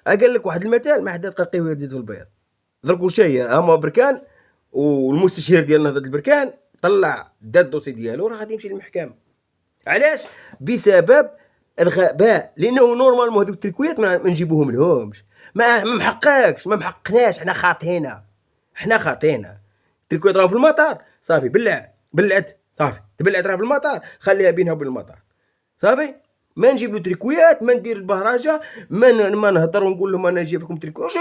قال لك واحد المثال: ما حدا دقيقي ويزيد البيض. درك واش هي؟ هما بركان، والمستشير ديال نهضة البركان طلع دا الدوسي ديالو، راه غادي يمشي للمحكمة. علاش؟ بسبب الغباء، لانه نورمالمون هذوك التريكويات ما نجيبوهم لهمش، ما محققش، ما محققناش، حنا خاطينا التريكويات راهم في المطار، صافي بلعت صافي تبلعت، راه في المطار، خليها بينها وبين المطار صافي. ما نجيب له تريكويات، ما ندير البهرجه، ما نهضر ونقول لهم انا نجيب لكم تريكويات.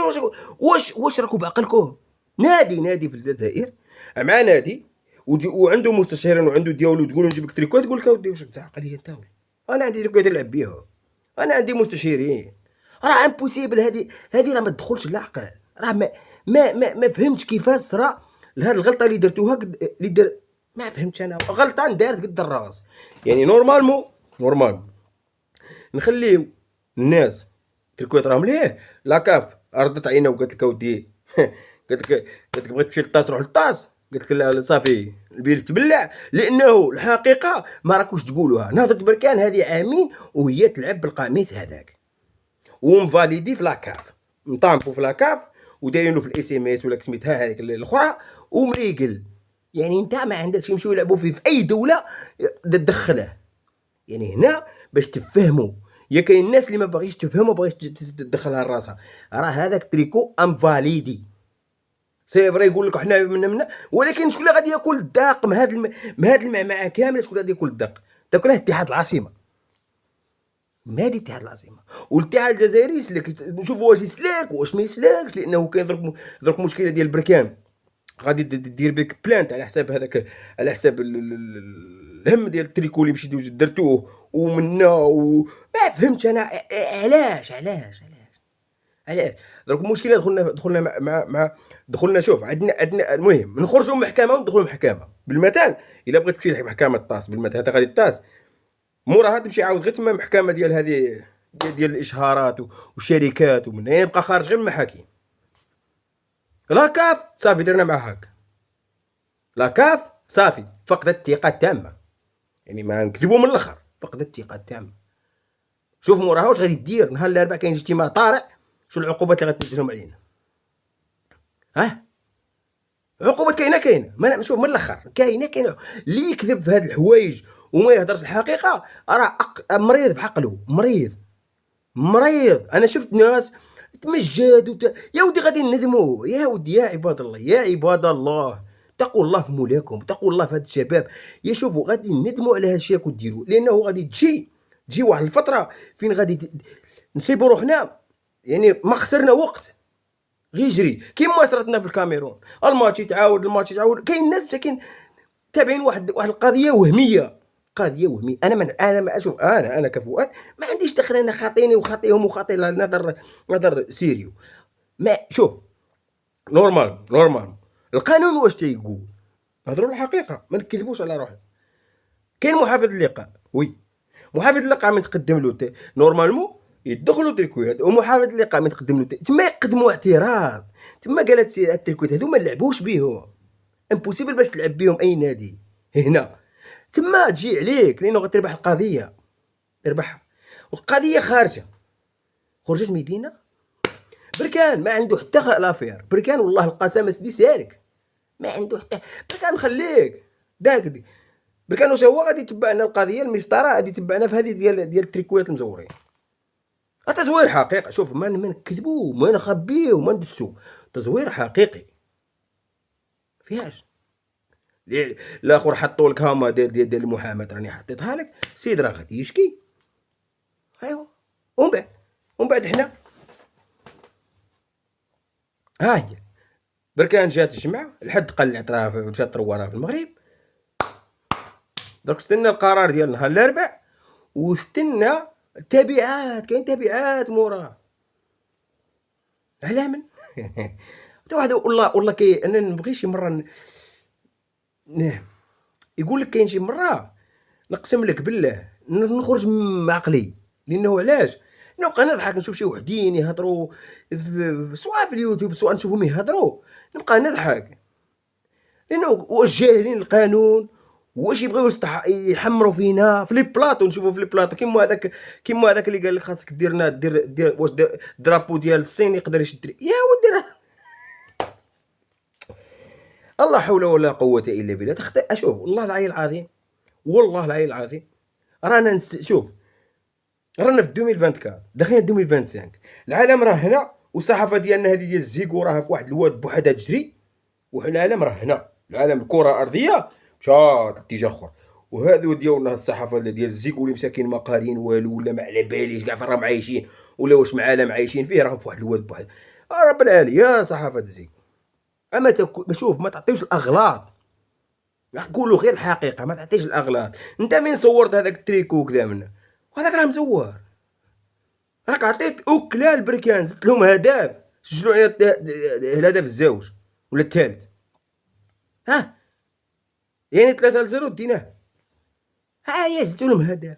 واش راكم بعقلكم؟ نادي في الجزائر مع نادي وعنده مستشارين وعنده ديالو، تقول نجيب لك تريكويات، تقول لك اودي واش بتعقل هي انت؟ انا عندي تريكويات نلعب بيهم، انا عندي مستشارين. راه امبوسيبل، هذه راه ما تدخلش العقل. راه ما فهمتش كيفاش صرا لهاد الغلطه اللي درتوها اللي در. ما فهمتش انا غلطه دارت قد الراس. يعني نورمالمون نخليو الناس تركويت راهم ليه. لاكاف ردت عينها وقالت لك اودي قالت لك بغيت تمشي للطاس روح للطاس، قالت لك لا صافي البير تبلع، لانه الحقيقه ما راكوش تقولوها. نهضة بركان هذه عامين وهي تلعب بالقميص هذاك، ومفاليدي في لاكاف، مطامبو في لاكاف، ودايرينو في الاس ام اس ولا سميتها هذيك الاخرى، ومريقل. يعني انت ما عندكش يمشيو يلعبوا فيه في اي دوله تدخله. يعني هنا باش تفهموا، يا كاين الناس اللي ما باغيش تفهم وباغيش تدخلها لراسها، راه هذاك تريكو انفاليدي. سي فري يقول لك حنا من ولكن شكون اللي غادي ياكل الداق من هاد المعمعه كامله؟ شكون غادي ياكل الداق؟ تاكلها اتحاد العاصمه، نادي اتحاد العاصمه. والاتحاد الجزائري يسلك، نشوفوا واش يسلك واش ما يسلكش، لانه كاين درك مشكله ديال بركان غادي دير بك بلانت على حساب هذاك، على حساب الهم ديال التريكو اللي مشيتو درتوه ومنا ما فهمتش انا علاش درك المشكله. دخلنا دخلنا شوف عندنا المهم نخرجوا من المحكمه وندخلوا المحكمه. بالمثال الا بغيت تمشي لمحكمه الطاس، بالمثال انت غادي الطاس، موراها تمشي عاود غير تما المحكمه ديال هذه ديال الاشهارات والشركات، ومن هنا يبقى خارج غير المحاكم. لا كاف صافي درنا معها هكا، لا كاف صافي فقدت الثقه التامه. يعني ما نكذبوا من الاخر، فقدت الثقه التامه. شوف موراها واش غادي دير نهار الاربعاء، كاين اجتماع طارئ، شو العقوبات اللي غتنزلهم علينا؟ عقوبات كاينه ما نشوف من الاخر، كاينه اللي يكذب في هاد الحوايج وما يهضرش الحقيقه راه مريض في عقله، مريض. انا شفت ناس تمجد يا ودي غادي ندموا، يا ودي يا عباد الله تقوا الله في مولاكم، تقوا الله في هاد الشباب. يا شوفوا غادي ندموا على هاد الشيء راكم ديروا، لانه غادي تجي واحد الفتره فين غادي نصيبوا روحنا. يعني ما خسرنا وقت، غير جري كيما صراتنا في الكاميرون. الماتش يتعاود كاين ناس مساكين تابعين واحد القضيه وهميه، انا ما اشوف، انا كفؤاد ما عنديش دخل، انا خاطيني وخاطيهم وخاطي نظر سيريو. ما شوف نورمال القانون واش تيقول؟ نهضروا الحقيقه، ما نكذبوش على روحنا. كاين محافظ اللقاء، وي محافظ اللقاء من تقدم له نورمالمون يدخلوا تريكويات، ومحافظ اللقاء من تقدم له تما يقدموا اعتراض. تما قالت التريكويات هذو ما نلعبوش بيهم، امبوسيبل باش تلعب بيهم اي نادي هنا. تما تجي عليك لانه غتربح القضيه، تربحها. والقضيه خرجت مدينه بركان ما عنده حتى لافير. بركان والله القسم سدي سالك، ما عنده حتى. بركان خليك داك بركان واش هو غادي يتبعنا القضيه المسطره، غادي يتبعنا في هذه ديال التريكويات المزورين. تزوير حقيقه، شوف ما نكذبوا ما نخبيو ما ندسو، تزوير حقيقي فيهاش. الاخر حطوا لك هما ديال المحاماه راني حطيتها لك، السيد راه غادي يشكي. ايوا ومن بعد حنا ها هي بركان جات الجمعه الحد قلعت راه مشات تروى راه في المغرب. درك استنى القرار ديال نهار الاربعاء، واستنى التبعات، كاين تبعات موراه. على من حتى واحد والله انا نبغي شي مره يقول لك كاين شي مره نقسم لك بالله نخرج من عقلي. لانه علاش نبقى نضحك نشوف شي وحدين يهضروا سواء في اليوتيوب سواء نشوفهم يهضروا نبقى نضحك، لانه واش جاهلين القانون واش يبغيو يحمروا فينا في لي بلاطو، نشوفوا في لي بلاطو كيما هذاك اللي قال لك خاصك دير واش درابو ديال الصين يقدر يشد يا ودي الله حول ولا قوة الا بالله. اشوف والله العلي العظيم، والله العلي العظيم رانا شوف رانا في 2024 داخلين 2025، العالم راه هنا والصحافه ديالنا هذه ديال الزيكو راه في واحد الواد بوحدها تجري، والعالم راه هنا، العالم الكره الارضيه مشات لاتجاه اخر، وهذو ديالنا الصحافه ديال الزيكو اللي مساكين ما قارين والو ولا ما على باليش كاع فين راهم عايشين ولا واش مع عالم عايشين فيه، راهم في واحد الواد بوحد. رب العالي يا صحافه الزيكو، اما شوف ما تعطيوش الاغلاط، قولوا غير الحقيقه، ما تعطيش الاغلاط. انت من صورت هذاك التريكو وكذا منه وهذاك راه مزور، راك عطيت اوكلا البركان زدت لهم هدف، سجلوا على الهدف الزوج ولا الثالث، ها يعني 3-0 ديناه، ها هي زدتوا لهم هدف.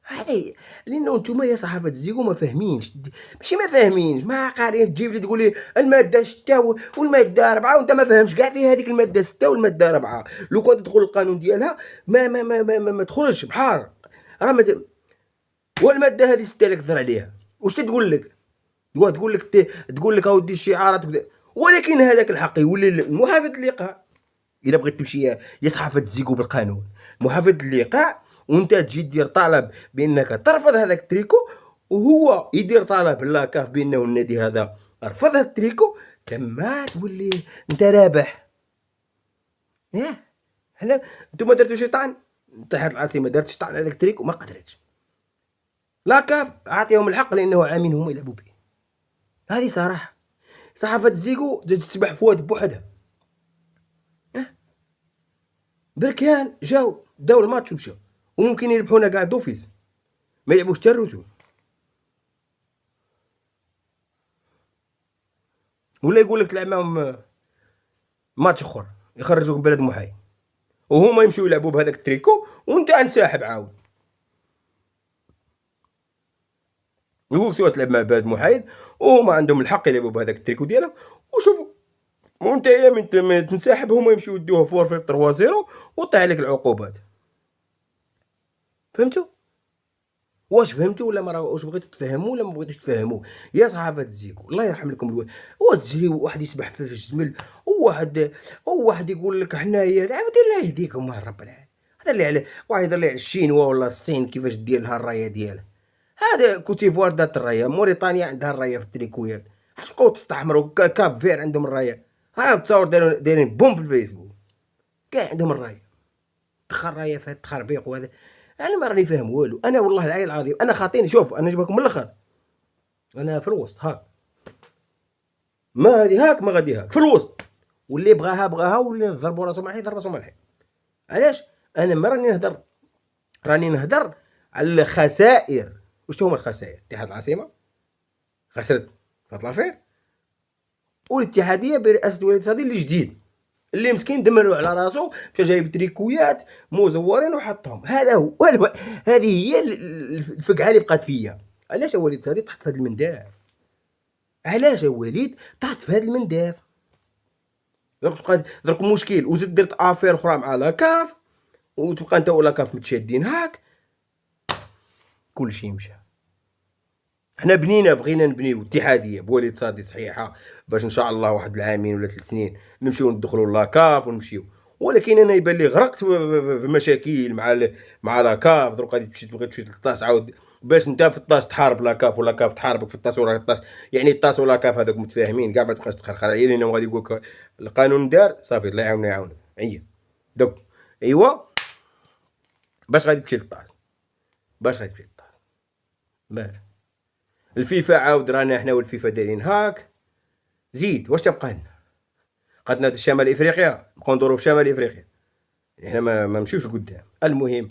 هذه لانه نتوما يا صحافه الزيكو ما فاهمينش، ماشي ما فاهمينش، ما قارين تجيب لي تقول لي الماده 6 والماده 4 وانت ما فاهمش كاع في هذيك الماده 6 والماده 4. لو كان تدخل القانون ديالها ما تخرجش بحال راه والماده هذه 6 اللي كثر عليها واش تقول لك؟ تقول لك اودي الشعارات وكذا، ولكن هذاك الحق يولي محافظ اللقاء. الا بغيت تمشي يا صحافه تزيكو بالقانون محافظ اللقاء، وانت تجي دير طلب بانك ترفض هذاك التريكو، وهو يدير طلب لاكاف بانه النادي هذا رفض هذا التريكو، تما تولي انت رابح. ياه هنا انتم درتو شي طعن، اتحاد العاصمه دارت شي طعن على هذاك التريكو ما قدرتش، لاكاف عطيهم الحق لانه عامين هما يلعبوا به. هذه صراحه صحافه الزيكو تسبح فواد بوحدها. بركان داو الماتش ومشاو، وممكن يربحونا كاع دوفيز ما يلعبوش حتى الرجول، ولا يقول لك تلعب معاهم ماتش اخر يخرجوك من بلد محايد، وهما يمشيو يلعبوا بهذاك التريكو وانت انسحب عاود. يقولك سوا تلعب مع بلد محايد وهما عندهم الحق يلعبوا بهذاك التريكو ديالهم، وشوفوا وانت يا من تنسحب هما يمشيو يدوها فورفي 3-0 وطيح عليك العقوبات. فهمتوا؟ واش فهمتوا ولا ما واش بغيتوا تفهموا ولا ما بغيتوش تفهموا يا صحافه الزيكو؟ الله يرحم لكم وتجري واحد يسبح في الجمل وواحد يقول لك حنايا عاودي الله يهديكم مع رب العالمين. هذا اللي على واحد يهضر لي على الشينوا ولا الصين كيفاش دير لها الرايه ديالها، هذا كوتيفوار دات الرايه، موريتانيا عندها الرايه في التريكويات، اش بقاو تستحمروا كاب فير عندهم الرايه، ها تصور دايرين بوم في الفيسبوك كاع عندهم الرايه، تخر رايه فيها التخربيق وهذا. انا ما راني فاهم والو، انا والله العلي العظيم انا خاطيني. شوف انا نجيبكم من الاخر، انا في الوسط هاك، ما هذه هاك ما غادي هاك في الوسط، واللي بغاها واللي ضربوا راسو ملحي ضرب راسو ملحي. علاش انا ما راني نهضر على الخسائر. واش هما الخسائر؟ اتحاد العاصمه خسرت في هاد لافير، والاتحاديه برئاسه وليد صادي اللي جديد اللي مسكين دمرو على راسو، مشى جايب تريكويات مزورين وحطهم. هذا هو هذه هي الفقعه اللي بقات فيا. علاش وليد صادي طحت في هذا المنداف؟ علاش وليد طحت في هذا المنداف؟ درك مشكل وزد درت افير اخرى مع لاكاف، وتبقى انت ولاكاف متشادين هاك، كلشي مشى. حنا بغينا نبنيو اتحاديه بوليد صادي صحيحه باش ان شاء الله واحد العامين ولا 3 سنين نمشيو ندخلوا لاكاف ونمشيو، ولكن انا يبان لي غرقت في مشاكل مع لاكاف. دروك غادي تبغي تمشي للطاس عاود باش انت في الطاس تحارب لاكاف ولا كاف تحاربك في الطاس ولا الطاس، يعني الطاس ولا كاف هذوك متفاهمين كاع ما تبقاش تخرخر عليا، لانهم غادي يقول لك القانون دار صافي الله يعاوننا يعاونك. دوك ايوا باش غادي تمشي للطاس باش الفيفا عاود رانا حنا والفيفا دايرين هاك، زيد واش تبقى لنا؟ قدنا شمال افريقيا نبقاو ندورو في شمال افريقيا، حنا ما نمشيوش قدام. المهم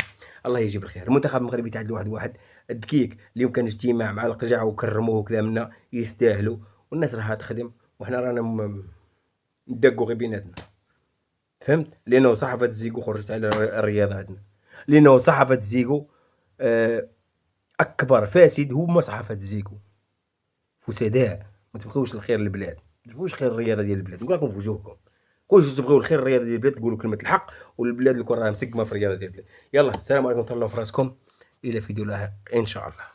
الله يجيب الخير. المنتخب المغربي تعادل 1-1 الدكيك اليوم كان اجتماع مع القجع وكرموه وكذا منا يستاهلوا، والناس راها تخدم وحنا رانا ندقوا غير بيناتنا. فهمت؟ لانه صحافه الزيكو خرجت على الرياضه عندنا، لانه صحافه الزيكو اكبر فاسد هما صحافه الزيكو، فسداء ما تبغيوش الخير للبلاد، ما تبغيوش خير الرياضه ديال البلاد. نقول لكم في وجوهكم كلشي تبغيو الخير الرياضه ديال البلاد، تقولوا كلمه الحق، والبلاد الكل راه مسقمه في الرياضه ديال البلاد. يلا السلام عليكم، تهلاو في راسكم، الى فيديو لاحق ان شاء الله.